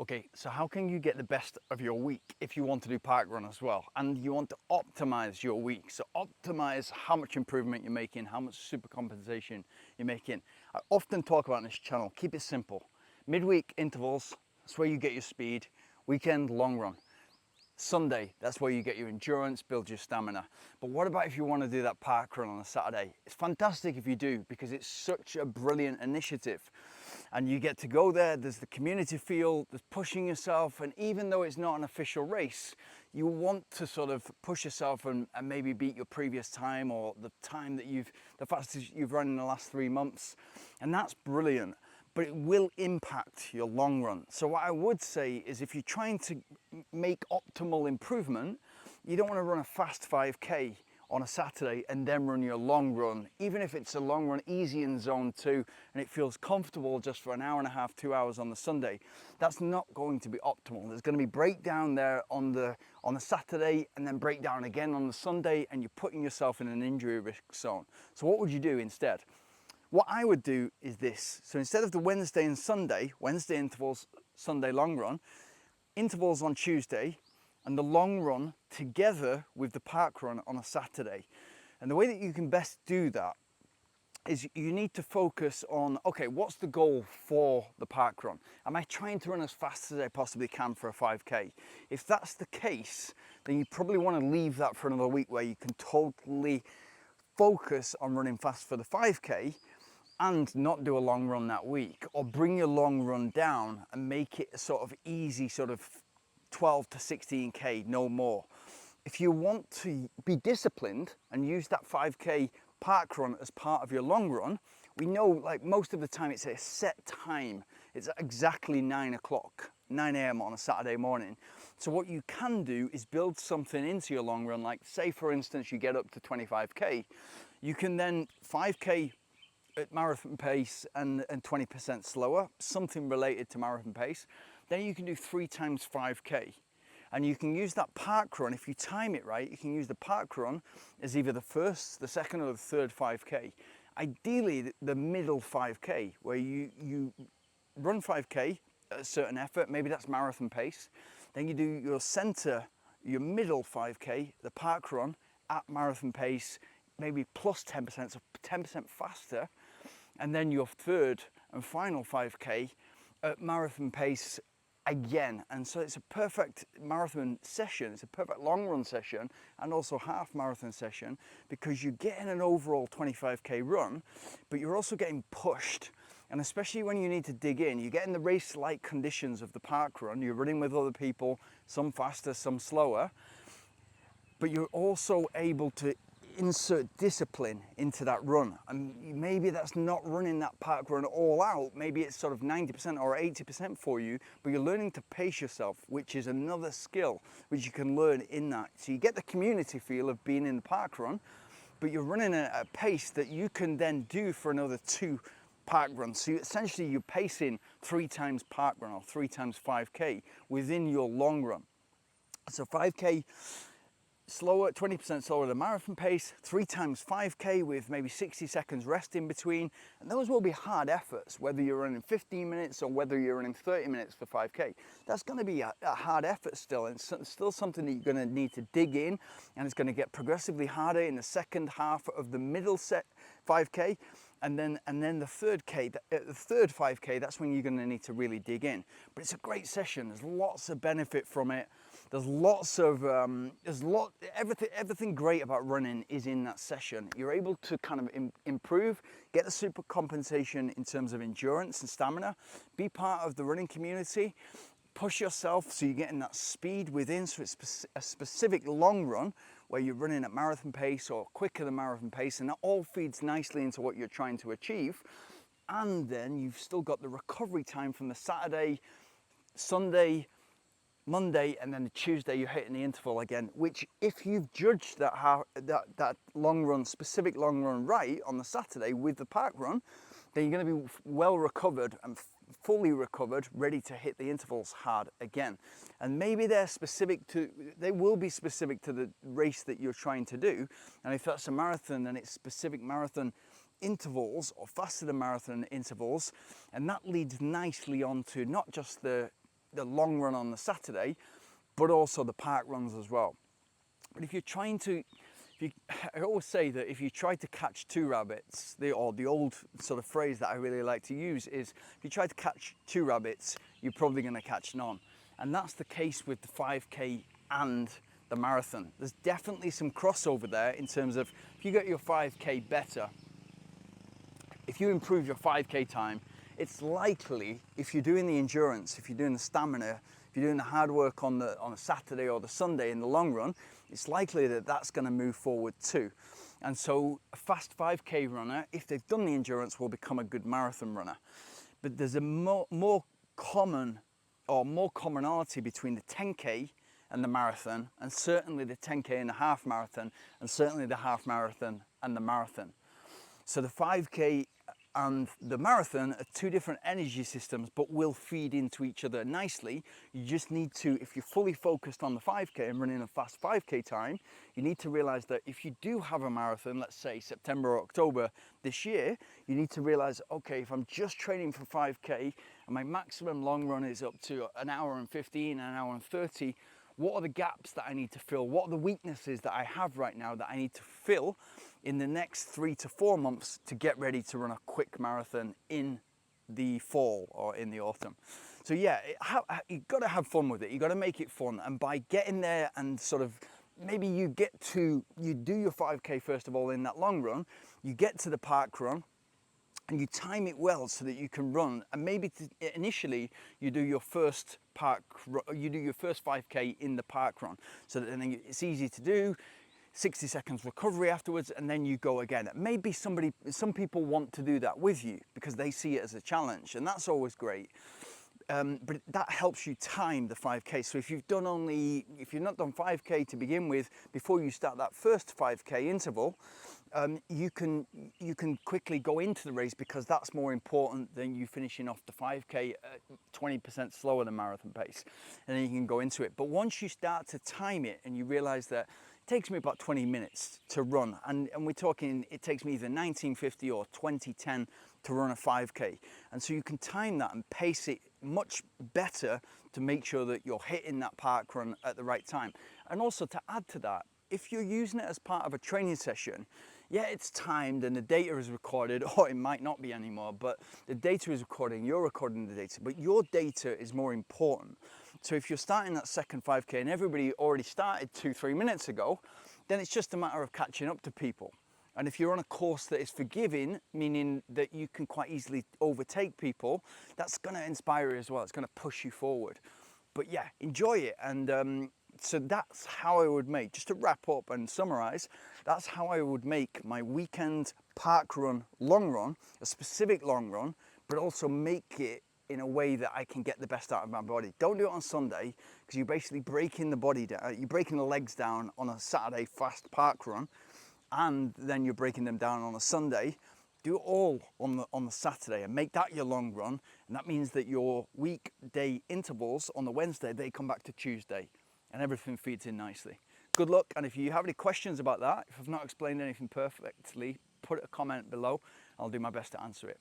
Okay, so how can you get the best of your week if you want to do parkrun as well? And you want to optimize your week. So optimize how much improvement you're making, how much super compensation you're making. I often talk about on this channel, keep it simple. Midweek intervals, that's where you get your speed. Weekend long run. Sunday, that's where you get your endurance, build your stamina. But what about if you want to do that park run on a Saturday? It's fantastic if you do, because it's such a brilliant initiative. And you get to go there, there's the community feel, there's pushing yourself, and even though it's not an official race, you want to sort of push yourself and maybe beat your previous time or the time that the fastest you've run in the last 3 months. And that's brilliant. But it will impact your long run. So what I would say is if you're trying to make optimal improvement, you don't want to run a fast 5K on a Saturday and then run your long run, even if it's a long run easy in zone 2 and it feels comfortable just for an hour and a half, 2 hours on the Sunday. That's not going to be optimal. There's going to be breakdown there on the Saturday and then breakdown again on the Sunday, and you're putting yourself in an injury risk zone. So what would you do instead? What I would do is this. So instead of the Wednesday and Sunday, Wednesday intervals, Sunday long run, intervals on Tuesday, and the long run together with the park run on a Saturday. And the way that you can best do that is you need to focus on, okay, what's the goal for the park run? Am I trying to run as fast as I possibly can for a 5K? If that's the case, then you probably want to leave that for another week where you can totally focus on running fast for the 5K and not do a long run that week, or bring your long run down and make it a sort of easy sort of 12 to 16K, no more. If you want to be disciplined and use that 5K park run as part of your long run, we know like most of the time it's a set time. It's exactly 9 a.m. on a Saturday morning. So what you can do is build something into your long run, like say for instance you get up to 25K, you can then 5K at marathon pace and 20% slower, something related to marathon pace. Then you can do 3 times 5K. And you can use that park run, if you time it right, you can use the park run as either the first, the second or the third 5K. Ideally, the middle 5K, where you run 5K at a certain effort, maybe that's marathon pace. Then you do your center, your middle 5K, the park run at marathon pace, maybe plus 10%, so 10% faster. And then your third and final 5K at marathon pace again. And so it's a perfect marathon session, it's a perfect long run session and also half marathon session, because you're getting an overall 25K run, but you're also getting pushed. And especially when you need to dig in, you get in the race-like conditions of the park run, you're running with other people, some faster, some slower, but you're also able to insert discipline into that run. And maybe that's not running that park run all out, maybe it's sort of 90% or 80% for you, but you're learning to pace yourself, which is another skill which you can learn in that. So you get the community feel of being in the park run, but you're running at a pace that you can then do for another 2 park runs. So essentially you're pacing 3 times park run or 3 times 5K within your long run. So 5K slower, 20% slower than marathon pace, 3 times 5K with maybe 60 seconds rest in between. And those will be hard efforts, whether you're running 15 minutes or whether you're running 30 minutes for 5K. That's going to be a hard effort still, and it's still something that you're going to need to dig in, and it's going to get progressively harder in the second half of the middle set 5K. And then the third 5K, that's when you're going to need to really dig in. But it's a great session. There's lots of benefit from it. There's lots of everything great about running is in that session. You're able to kind of improve, get the super compensation in terms of endurance and stamina, be part of the running community, push yourself so you're getting that speed within. So it's a specific long run where you're running at marathon pace or quicker than marathon pace, and that all feeds nicely into what you're trying to achieve. And then you've still got the recovery time from the Saturday, Sunday, Monday, and then the Tuesday you're hitting the interval again, which if you've judged that long run, specific long run right on the Saturday with the park run, then you're going to be well recovered and fully recovered, ready to hit the intervals hard again. And maybe they will be specific to the race that you're trying to do. And if that's a marathon, then it's specific marathon intervals or faster than marathon intervals. And that leads nicely on to not just the the long run on the Saturday, but also the park runs as well. But if you're trying to, I always say that if you try to catch two rabbits, the old sort of phrase that I really like to use is, if you try to catch two rabbits, you're probably going to catch none. And that's the case with the 5K and the marathon. There's definitely some crossover there in terms of, if you get your 5K better, if you improve your 5K time, it's likely, if you're doing the endurance, if you're doing the stamina, if you're doing the hard work on a Saturday or the Sunday in the long run, it's likely that that's going to move forward too. And so a fast 5K runner, if they've done the endurance, will become a good marathon runner. But there's a more commonality between the 10K and the marathon, and certainly the 10K and the half marathon, and certainly the half marathon and the marathon. So the 5K and the marathon are two different energy systems, but will feed into each other nicely. You just need to, if you're fully focused on the 5K and running a fast 5K time, you need to realize that if you do have a marathon, let's say September or October this year, you need to realize, okay, if I'm just training for 5K and my maximum long run is up to an hour and 15, an hour and 30, what are the gaps that I need to fill? What are the weaknesses that I have right now that I need to fill in the next 3 to 4 months to get ready to run a quick marathon in the fall or in the autumn? So yeah, you've got to have fun with it. You've got to make it fun. And by getting there and sort of, maybe you do your 5K first of all in that long run, you get to the park run, and you time it well so that you can run, and maybe initially you do your first 5K in the park run, so that then it's easy to do, 60 seconds recovery afterwards, and then you go again. Maybe some people want to do that with you because they see it as a challenge, and that's always great. But that helps you time the 5K. So if you've not done 5K to begin with, before you start that first 5K interval, you can quickly go into the race, because that's more important than you finishing off the 5K at 20% slower than marathon pace, and then you can go into it. But once you start to time it and you realize that it takes me about 20 minutes to run, and we're talking, it takes me either 1950 or 2010 to run a 5K, and so you can time that and pace it much better to make sure that you're hitting that park run at the right time. And also, to add to that, if you're using it as part of a training session, yeah, it's timed and the data is recorded, or it might not be anymore, but the data is recording, you're recording the data, but your data is more important. So if you're starting that second 5K and everybody already started 2-3 minutes ago, then it's just a matter of catching up to people. And if you're on a course that is forgiving, meaning that you can quite easily overtake people, that's going to inspire you as well. It's going to push you forward. But yeah, enjoy it. And so that's how I would make, just to wrap up and summarize, that's how I would make my weekend park run, long run, a specific long run, but also make it in a way that I can get the best out of my body. Don't do it on Sunday, because you're basically breaking the body down, you're breaking the legs down on a Saturday fast park run, and then you're breaking them down on a Sunday. Do it all on the Saturday and make that your long run, and that means that your weekday intervals on the Wednesday, they come back to Tuesday, and everything feeds in nicely. Good luck, and if you have any questions about that, if I've not explained anything perfectly, put a comment below. I'll do my best to answer it.